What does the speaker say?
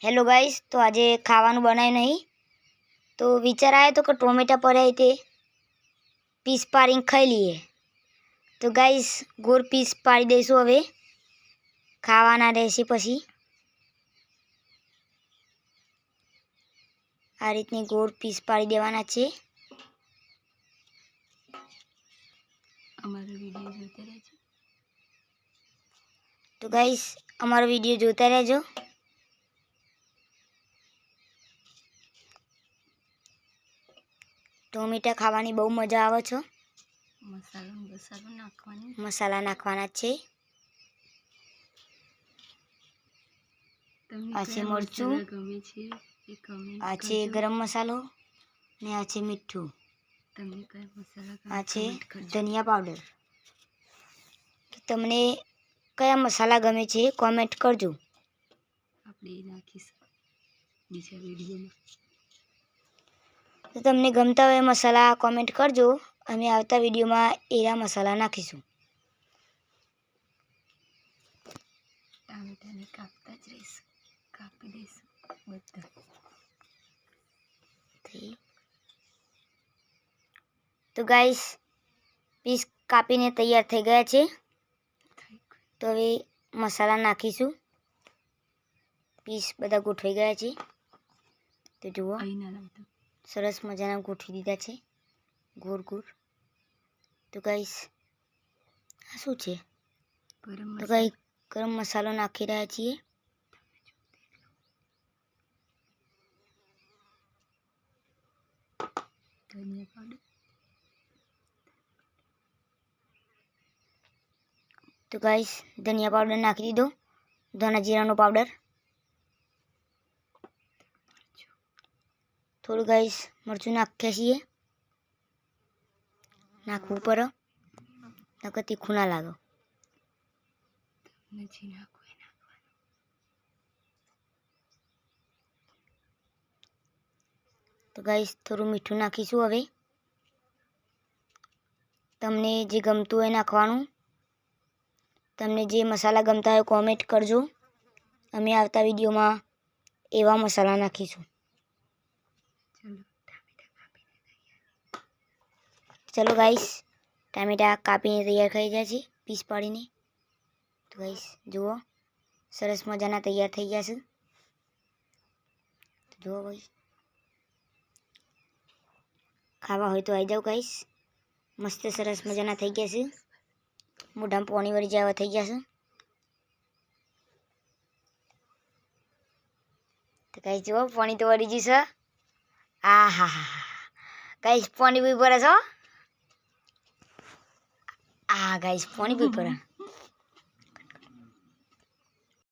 Hello guys, तो आज खावानुं बनाव्युं नहीं तो विचार आयो तो कि टोमेटा पड्या ते पीस पाड़ीने खाई लीए। तो गाइस गोर पीस पाड़ी दईशुं। हवे खावाना रहेशे पछी आ रीतनी गोर पीस पाड़ी देवाना छे। अमारो विडियो जोता रहेजो। तो गाइस अमारो विडियो जोता रहेजो। टोमेटा खावानी बहु मजा आवे छे। मसाला नाखवाना छे। आ छे मरचुं, आ छे गरम मसालो ने आ छे मीठुं, आ छे धनिया पाउडर। तमने कया मसाला गमे छे कॉमेंट करजो। आपणे नाखीशुं बीजा विडियोमां। तो तमने गमता होय मसाला कॉमेंट करजो। अमे आवता विडियोमां एवा मसाला नाखीशुं। टामेटाने कापता ज रहीशुं, कापी दईशुं बधा। तो गाइस पीस कापीने तैयार थई गया छे। तो हवे मसाला नाखीशुं। पीस बधा गोठवाई गया छे। तो जुओ सरस मजाना गोठवी दीधा छे गोर गोर। तो गाइस आ शुं छे? तो गाइस गरम मसालो नाखी रह्या छीए। धनिया पाउडर। तो गाइस धनिया पाउडर नाखी दीधो। धना जीरानो पाउडर थोड़ું गाइस मरचुं नाख्या छीए। नाखवुं पड़े नकर तीखું ना लागे। तो गाइस थोड़ું मीठું नाखीशुं। हवे तमने जे गमतुं होय नाखवानुं। तमने जे मसाला गमता होय कॉमेंट करजो। अमे आवता विडियोमां एवा मसाला नाखीशुं। चलो गाइस टामेटा कापीने तैयार थई गया छे पीस पाड़ीने। तो गाइस जुओ सरस मजाना तैयार थई गया छे। तो जुओ गाइस खावा होय तो आई जाओ गाइस। मस्त सरस मजाना थई गया छे। मोढामां पाणी वળી જાય એવા થઈ ગયા છે। तो गाइस जुओ पाणी तो वળી गयुं છે। आहा गाइस पाणी बी पड़े छे। आ गाइस पाणी बी पड़े।